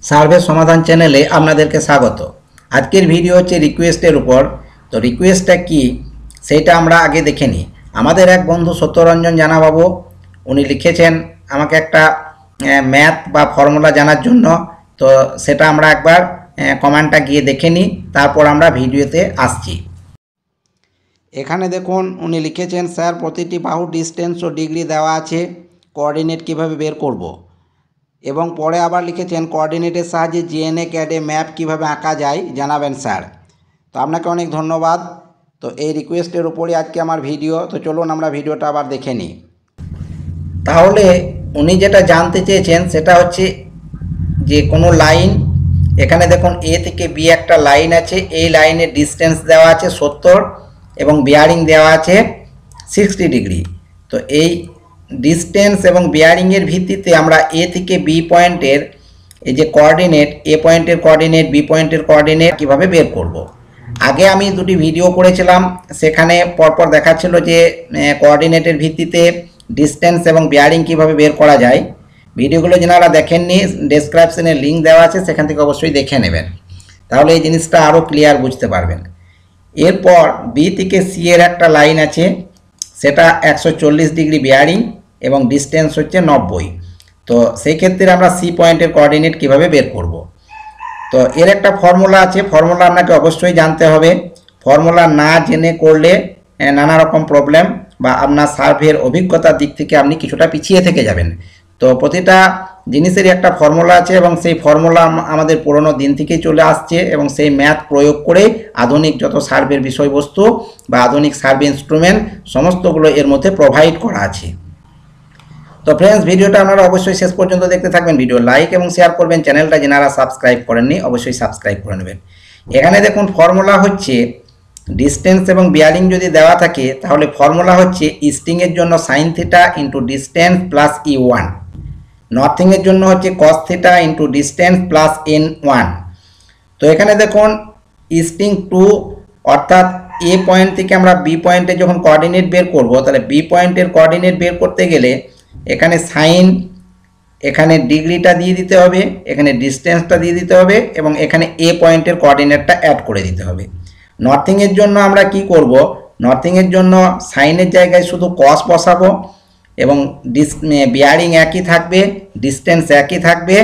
Survey সমাধান চ্যানেলে আপনাদেরকে স্বাগত। আজকের ভিডিও হচ্ছে রিকোয়েস্টের উপর। তো রিকোয়েস্টটা কি সেটা আমরা আগে দেখে নিই। আমাদের এক বন্ধু সত্যরঞ্জন জানাবাবু উনি লিখেছেন আমাকে একটা ম্যাথ বা ফর্মুলা জানার জন্য। তো সেটা আমরা একবার কমেন্টটা গিয়ে দেখে নিই, তারপর আমরা ভিডিওতে আসছি। এখানে দেখুন উনি লিখেছেন, স্যার প্রতিটি বাহুর ডিস্টেন্স ও ডিগ্রি দেওয়া আছে, কোঅর্ডিনেট কীভাবে বের করব। এবং পরে আবার লিখেছেন কোঅর্ডিনেটের সাহায্যে জিএনএ ক্যাডে ম্যাপ কিভাবে আঁকা যায় জানাবেন স্যার। তো আপনাকে অনেক ধন্যবাদ। তো এই রিকোয়েস্টের উপরই আজকে আমার ভিডিও। তো চলুন আমরা ভিডিওটা আবার দেখে নিই। তাহলে উনি যেটা জানতে চেয়েছেন সেটা হচ্ছে যে কোনো লাইন, এখানে দেখুন এ থেকে বি একটা লাইন আছে, এই লাইনের ডিস্টেন্স দেওয়া আছে 70 এবং বিয়ারিং দেওয়া আছে 60 ডিগ্রি। তো এই ডিস্টেন্স এবং বিয়ারিংয়ের ভিত্তিতে আমরা এ থেকে বি পয়েন্টের এই যে কোঅর্ডিনেট, এ পয়েন্টের কোঅর্ডিনেট, বি পয়েন্টের কোঅর্ডিনেট কীভাবে বের করব। আগে আমি দুটি ভিডিও করেছিলাম, সেখানে পরপর দেখাচ্ছিল যে কোঅর্ডিনেটের ভিত্তিতে ডিস্টেন্স এবং বিয়ারিং কীভাবে বের করা যায়। ভিডিওগুলো যারা দেখেননি ডেসক্রিপশনে লিঙ্ক দেওয়া আছে, সেখান থেকে অবশ্যই দেখে নেবেন, তাহলে এই জিনিসটা আরও ক্লিয়ার বুঝতে পারবেন। এরপর বি থেকে সি এর একটা লাইন আছে, সেটা 140 ডিগ্রি বিয়ারিং এবং ডিস্টেন্স হচ্ছে 90। তো সেই ক্ষেত্রে আমরা সি পয়েন্টের কোঅর্ডিনেট কিভাবে বের করব। তো এর একটা ফর্মুলা আছে, ফর্মুলা আপনাকে অবশ্যই জানতে হবে। ফর্মুলা না জেনে করলে নানা রকম প্রবলেম বা আপনার সার্ভের অভিজ্ঞতার দিক থেকে আপনি কিছুটা পিছিয়ে থেকে যাবেন। তো প্রতিটা জিনিসেরই একটা ফর্মুলা আছে এবং সেই ফর্মুলা আমাদের পুরনো দিন থেকেই চলে আসছে এবং সেই ম্যাথ প্রয়োগ করে আধুনিক যত সার্ভের বিষয়বস্তু বা আধুনিক সার্ভে ইনস্ট্রুমেন্ট সমস্তগুলো এর মধ্যে প্রোভাইড করা আছে। তো ফ্রেন্ডস, ভিডিওটা আপনারা অবশ্যই শেষ পর্যন্ত দেখতে থাকবেন। ভিডিও লাইক এবং শেয়ার করবেন, চ্যানেলটা যারা সাবস্ক্রাইব করেননি অবশ্যই সাবস্ক্রাইব করে নেবেন। এখানে দেখুন ফর্মুলা হচ্ছে ডিস্টেন্স এবং বিয়ারিং যদি দেওয়া থাকে তাহলে ফর্মুলা হচ্ছে ইস্টিংয়ের জন্য sine theta into distance plus E1, নর্থিংয়ের জন্য হচ্ছে cos theta into distance plus N1। তো এখানে দেখুন ইস্টিং 2 অর্থাৎ এ পয়েন্ট থেকে আমরা বি পয়েন্টে যখন কোঅর্ডিনেট বের করব, তাহলে বি পয়েন্টের কোঅর্ডিনেট বের করতে গেলে এখানে সাইন, এখানে ডিগ্রিটা দিয়ে দিতে হবে, এখানে ডিস্টেন্সটা দিয়ে দিতে হবে এবং এখানে এ পয়েন্টের কোঅর্ডিনেটটা অ্যাড করে দিতে হবে। নর্থিংয়ের জন্য আমরা কি করব, নর্থিংয়ের জন্য সাইনের জায়গায় শুধু কস বসাবো এবং বিয়ারিং একই থাকবে, ডিস্টেন্স একই থাকবে,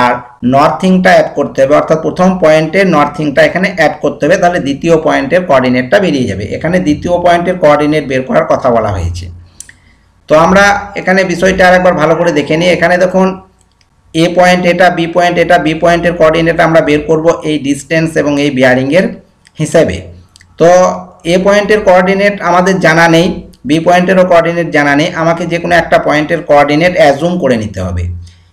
আর নর্থিংটা অ্যাড করতে হবে, অর্থাৎ প্রথম পয়েন্টের নর্থিংটা এখানে অ্যাড করতে হবে, তাহলে দ্বিতীয় পয়েন্টের কোঅর্ডিনেটটা বেরিয়ে যাবে। এখানে দ্বিতীয় পয়েন্টের কোঅর্ডিনেট বের করার কথা বলা হয়েছে। তো আমরা এখানে বিষয়টা আরেকবার ভালো করে দেখে নিই। এখানে দেখুন এ পয়েন্ট এটা, বি পয়েন্ট এটা, বি পয়েন্টের কোঅর্ডিনেট আমরা বের করব এই ডিস্টেন্স এবং এই বিয়ারিংয়ের হিসাবে। তো এ পয়েন্টের কোঅর্ডিনেট আমাদের জানা নেই, বি পয়েন্টেরও কোঅর্ডিনেট জানা নেই, আমাকে যে কোনো একটা পয়েন্টের কোঅর্ডিনেট অ্যাজুম করে নিতে হবে।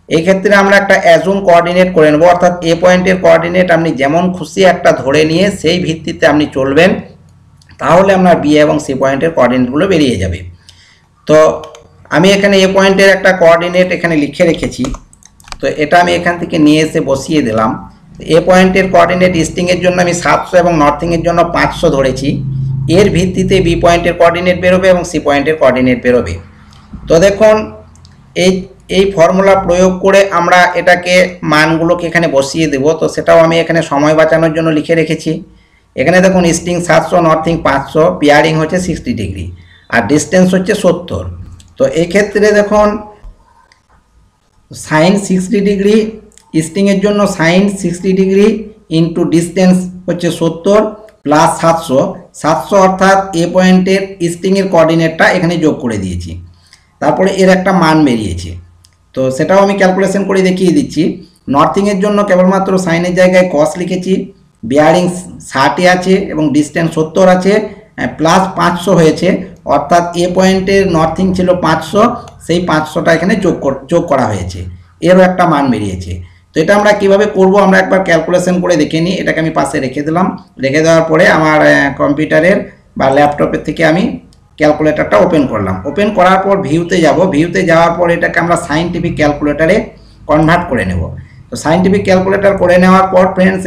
এই ক্ষেত্রে আমরা একটা অ্যাজুম কোঅর্ডিনেট করে নেব, অর্থাৎ এ পয়েন্টের কোঅর্ডিনেট আপনি যেমন খুশি একটা ধরে নিয়ে সেই ভিত্তিতে আপনি চলবেন, তাহলে আপনার বি এবং সি পয়েন্টের কোঅর্ডিনেটগুলো বেরিয়ে যাবে। তো আমি এখানে এ পয়েন্টের একটা কোঅর্ডিনেট এখানে লিখে রেখেছি, তো এটা আমি এখান থেকে নিয়ে এসে বসিয়ে দিলাম। এ পয়েন্টের কোঅর্ডিনেট ইস্টিংয়ের জন্য আমি 700 এবং নর্থিংয়ের জন্য 500 ধরেছি। এর ভিত্তিতে বি পয়েন্টের কোঅর্ডিনেট বেরোবে এবং সি পয়েন্টের কোঅর্ডিনেট বেরোবে। তো দেখুন এই ফর্মুলা প্রয়োগ করে আমরা এটাকে মানগুলোকে এখানে বসিয়ে দেব। তো সেটাও আমি এখানে সময় বাঁচানোর জন্য লিখে রেখেছি। এখানে দেখুন ইস্টিং 700, নর্থিং 500, বিয়ারিং হচ্ছে 60 ডিগ্রি আর ডিস্টেন্স হচ্ছে 70। তো এই ক্ষেত্রে দেখুন সাইন 60 ডিগ্রি, ইস্টিংয়ের জন্য সাইন 60 ডিগ্রি ইন্টু ডিস্টেন্স হচ্ছে 70 প্লাস 700 অর্থাৎ এ পয়েন্টের ইস্টিংয়ের কোঅর্ডিনেটটা এখানে যোগ করে দিয়েছি, তারপরে এর একটা মান বেরিয়েছে। তো সেটাও আমি ক্যালকুলেশন করে দেখিয়ে দিচ্ছি। নর্থিংয়ের জন্য কেবলমাত্র সাইনের জায়গায় কস লিখেছি, বিয়ারিং 60 আছে এবং ডিস্টেন্স 70 আছে, প্লাস 500 হয়েছে, অর্থাৎ এ পয়েন্টের নর্থিং ছিল 500, সেই 500টা এখানে যোগ করা হয়েছে, এরও একটা মান বেরিয়েছে। তো এটা আমরা কিভাবে করব আমরা একবার ক্যালকুলেশন করে দেখে নিই। এটাকে আমি পাশে রেখে দিলাম, রেখে দেওয়ার পরে আমার কম্পিউটারের বা ল্যাপটপের থেকে আমি ক্যালকুলেটরটা ওপেন করলাম। ওপেন করার পর ভিউতে যাব, ভিউতে যাওয়ার পর এটাকে আমরা সাইন্টিফিক ক্যালকুলেটরে কনভার্ট করে নেব। তো সাইন্টিফিক ক্যালকুলেটর করে নেওয়ার পর ফ্রেন্ডস,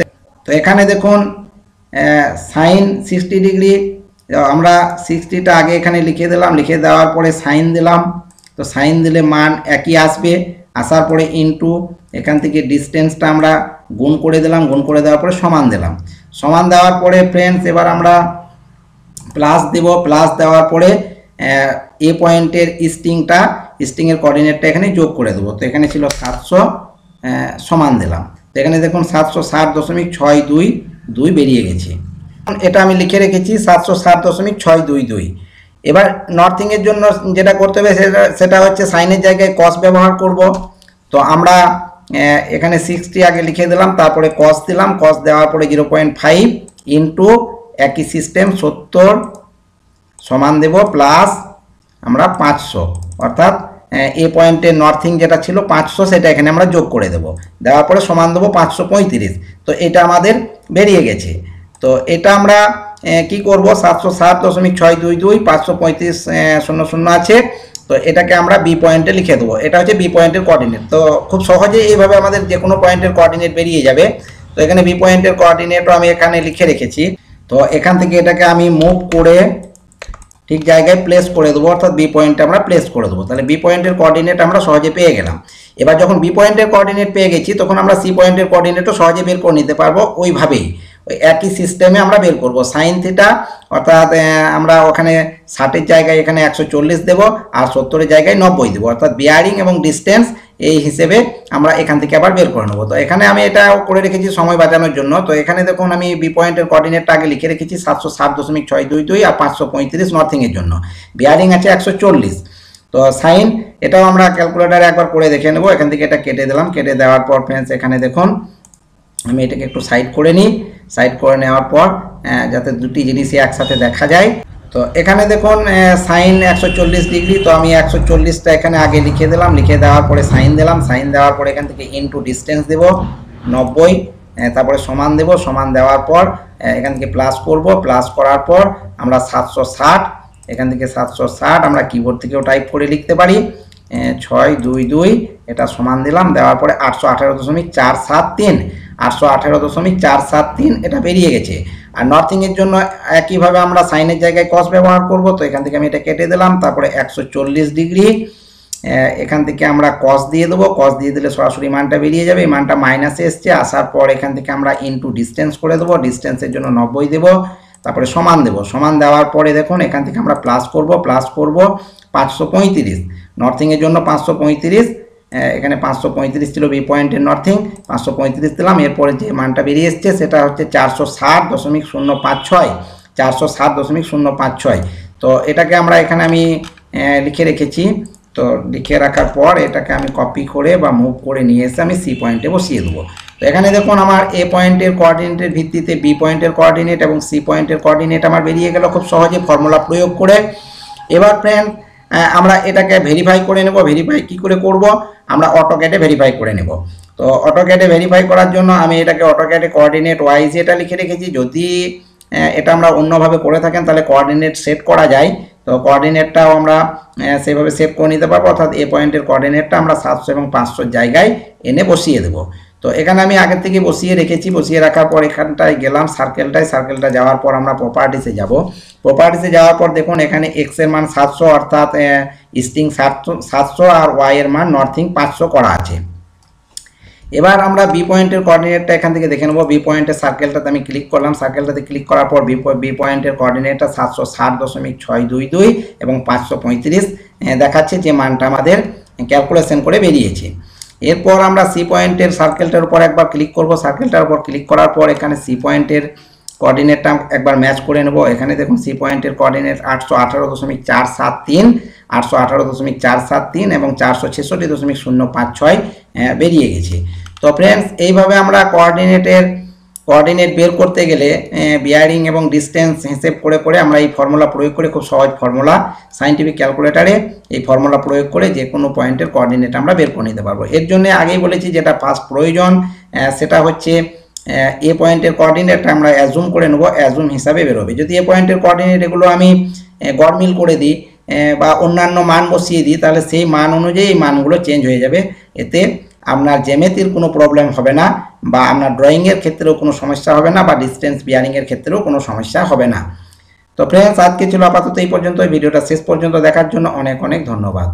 তো এখানে দেখুন সাইন 60 ডিগ্রি, আমরা 60টা আগে এখানে লিখে দিলাম, লিখে দেওয়ার পরে সাইন দিলাম। তো সাইন দিলে মান একই আসবে, আসার পরে ইনটু এখান থেকে ডিস্টেন্সটা আমরা গুণ করে দিলাম, গুণ করে দেওয়ার পরে সমান দিলাম। সমান দেওয়ার পরে ফ্রেন্ডস এবার আমরা প্লাস দেব, প্লাস দেওয়ার পরে এ পয়েন্টের স্ট্রিংয়ের কোঅর্ডিনেটটা এখানে যোগ করে দেবো। তো এখানে ছিল 700, সমান দিলাম। তো এখানে দেখুন 760.622 বেরিয়ে গেছে। এটা আমি লিখে রেখেছি 760.622। এবার নর্থিংয়ের জন্য যেটা করতে হবে সেটা হচ্ছে সাইনের জায়গায় কস ব্যবহার করব। তো আমরা এখানে 60 আগে লিখে দিলাম, তারপরে কস দিলাম, কস দেওয়ার পরে 0.5 ইন্টু একই সিস্টেম 70 সমান দেব প্লাস আমরা 500, অর্থাৎ এ পয়েন্টের নর্থিং যেটা ছিল 500 সেটা এখানে আমরা যোগ করে দেব। দেওয়ার পরে সমান দেবো 535। তো এটা আমাদের বেরিয়ে গেছে। তো এটা আমরা কি করব, 760.622 535.00 আছে। তো এটাকে আমরা বি পয়েন্টে লিখে দেবো। এটা হচ্ছে বি পয়েন্টের কোঅর্ডিনেট। তো খুব সহজে এইভাবে আমাদের যে কোনো পয়েন্টের কোঅর্ডিনেট বেরিয়ে যাবে। তো এখানে বি পয়েন্টের কোঅর্ডিনেটও আমি এখানে লিখে রেখেছি। তো এখান থেকে এটাকে আমি মুভ করে ঠিক জায়গায় প্লেস করে দেবো, অর্থাৎ বি পয়েন্টে আমরা প্লেস করে দেবো। তাহলে বি পয়েন্টের কোঅর্ডিনেট আমরা সহজে পেয়ে গেলাম। এবার যখন বি পয়েন্টের কোঅর্ডিনেট পেয়ে গেছি তখন আমরা সি পয়েন্টের কোঅর্ডিনেটও সহজে বের করে নিতে পারবো। ওইভাবেই ওই একই সিস্টেমে আমরা বের করব। সাইন থিটা অর্থাৎ আমরা ওখানে 60-এর জায়গায় এখানে 140 দেব, আর 70-এর জায়গায় 90 দেবো, অর্থাৎ বিয়ারিং এবং ডিস্টেন্স এই হিসেবে আমরা এখান থেকে আবার বের করে নেবো। তো এখানে আমি এটা করে রেখেছি সময় বাঁচানোর জন্য। তো এখানে দেখুন আমি বি পয়েন্টের কোঅর্ডিনেটটা আগে লিখে রেখেছি 760.622 আর 535 নর্থিংয়ের জন্য। বিয়ারিং আছে 140। তো সাইন এটাও আমরা ক্যালকুলেটারে একবার করে দেখে নেবো। এখান থেকে এটা কেটে দিলাম, কেটে দেওয়ার পর ফ্রেন্ডস এখানে দেখুন আমি এটাকে একটু সাইড করে নিই। সাইড করে নেওয়ার পর যাতে দুটি জিনিসই একসাথে দেখা যায়। তো এখানে দেখুন সাইন 140 ডিগ্রি। তো আমি 140টা এখানে আগে লিখে দিলাম, লিখে দেওয়ার পরে সাইন দিলাম, সাইন দেওয়ার পরে এখান থেকে ইনটু ডিস্টেন্স দেব 90, তারপরে সমান দেব, সমান দেওয়ার পর এখান থেকে প্লাস করব, প্লাস করার পর আমরা 760, এখান থেকে 760 আমরা কিবোর্ড থেকেও টাইপ করে লিখতে পারি 622, এটা সমান দিলাম, দেওয়ার পরে 818.473 818.473 এটা বেরিয়ে গেছে। আর নর্থিংয়ের জন্য একইভাবে আমরা সাইনের জায়গায় কস ব্যবহার করব। তো এখান থেকে আমি এটা কেটে দিলাম, তারপরে 140 ডিগ্রি এখান থেকে আমরা কস দিয়ে দেবো। কস দিয়ে দিলে সরাসরি মানটা বেরিয়ে যাবে। এই মানটা মাইনাসে এসছে, আসার পর এখান থেকে আমরা ইনটু ডিস্টেন্স করে দেবো। ডিস্টেন্সের জন্য 90 দেবো, তারপরে সমান দেবো। সমান দেওয়ার পরে দেখুন এখান থেকে আমরা প্লাস করব, প্লাস করব 535 নর্থিংয়ের জন্য 535, এখানে 535 ছিল বি পয়েন্টের নর্থিং, 535 দিলাম। এরপরে যে মানটা বেরিয়ে এসছে সেটা হচ্ছে 460.056 460.056। তো এটাকে আমরা এখানে আমি লিখে রেখেছি। তো লিখে রাখার পর এটাকে আমি কপি করে বা মুভ করে নিয়ে এসে আমি সি পয়েন্টে বসিয়ে দেবো। তো এখানে দেখুন আমার এ পয়েন্টের কোঅর্ডিনেটের ভিত্তিতে বি পয়েন্টের কোঅর্ডিনেট এবং সি পয়েন্টের কোঅর্ডিনেট আমার বেরিয়ে গেল খুব সহজে ফর্মুলা প্রয়োগ করে। এবার ফ্রেন্ড আমরা এটাকে ভেরিফাই করে নেব। ভেরিফাই কি করে করব, আমরা অটোক্যাডে ভেরিফাই করে নেব। তো অটোক্যাডে ভেরিফাই করার জন্য আমি এটাকে অটোক্যাডে কোঅর্ডিনেট ওয়াইজ এটা লিখে রেখেছি। যদি এটা আমরা অন্যভাবে করে থাকেন তাহলে কোঅর্ডিনেট সেট করা যায়। তো কোঅর্ডিনেটটাও আমরা সেইভাবে সেট করে নিতে পারবো, অর্থাৎ এ পয়েন্টের কোঅর্ডিনেটটা আমরা 700 এবং 500 জায়গায় এনে বসিয়ে দেবো। তো এখানে আমি আগের থেকে বসিয়ে রেখেছি। বসিয়ে রাখার পর এখানটায় গেলাম সার্কেলটা যাওয়ার পর আমরা প্রপার্টিসে যাব। প্রপার্টিসে যাওয়ার পর দেখুন এখানে এক্স এর মান 700, অর্থাৎ স্ট্রিং 700 আর ওয়াই এর মান নর্থিং 500 করা আছে। এবার আমরা বি পয়েন্টের কোঅর্ডিনেটটা এখান থেকে দেখে নেব। বি পয়েন্টের সার্কেলটাতে আমি ক্লিক করলাম। সার্কেলটাতে ক্লিক করার পর বি পয়েন্টের কোঅর্ডিনেটটা 760.622 এবং 535 দেখাচ্ছে, যে মানটা আমাদের ক্যালকুলেশন করে বেরিয়েছে। এরপর আমরা সি পয়েন্টের সার্কেলটার উপর একবার ক্লিক করব। সার্কেলটার উপর ক্লিক করার পর এখানে সি পয়েন্টের কোঅর্ডিনেটটা একবার ম্যাচ করে নেব। এখানে দেখুন সি পয়েন্টের কোঅর্ডিনেট 818.473 818.473 এবং 466.056 বেরিয়ে গেছে। তো ফ্রেন্ডস এইভাবে আমরা কোঅর্ডিনেট বের করতে গেলে বিয়ারিং এবং ডিস্টেন্স হিসেব করে করে আমরা এই ফর্মুলা প্রয়োগ করে, খুব সহজ ফর্মুলা সায়েন্টিফিক ক্যালকুলেটারে এই ফর্মুলা প্রয়োগ করে যে কোনো পয়েন্টের কোঅর্ডিনেট আমরা বের করে নিতে পারবো। এর জন্য আগেই বলেছি যেটা ফার্স্ট প্রয়োজন সেটা হচ্ছে এ পয়েন্টের কোঅর্ডিনেটটা আমরা অ্যাজুম করে নেব, অ্যাজুম হিসাবে বেরোবে। যদি এ পয়েন্টের কোঅর্ডিনেট এগুলো আমি গড়মিল করে দিই বা অন্যান্য মান বসিয়ে দিই তাহলে সেই মান অনুযায়ী এই মানগুলো চেঞ্জ হয়ে যাবে। এতে আপনার জ্যামিতির কোনো প্রবলেম হবে না, বা আপনার ড্রয়িংয়ের ক্ষেত্রেও কোনো সমস্যা হবে না, বা ডিস্টেন্স বিয়ারিংয়ের ক্ষেত্রেও কোনো সমস্যা হবে না। তো ফ্রেন্ডস আজকে ছিল আপাতত এই পর্যন্ত। ভিডিওটা শেষ পর্যন্ত দেখার জন্য অনেক অনেক ধন্যবাদ।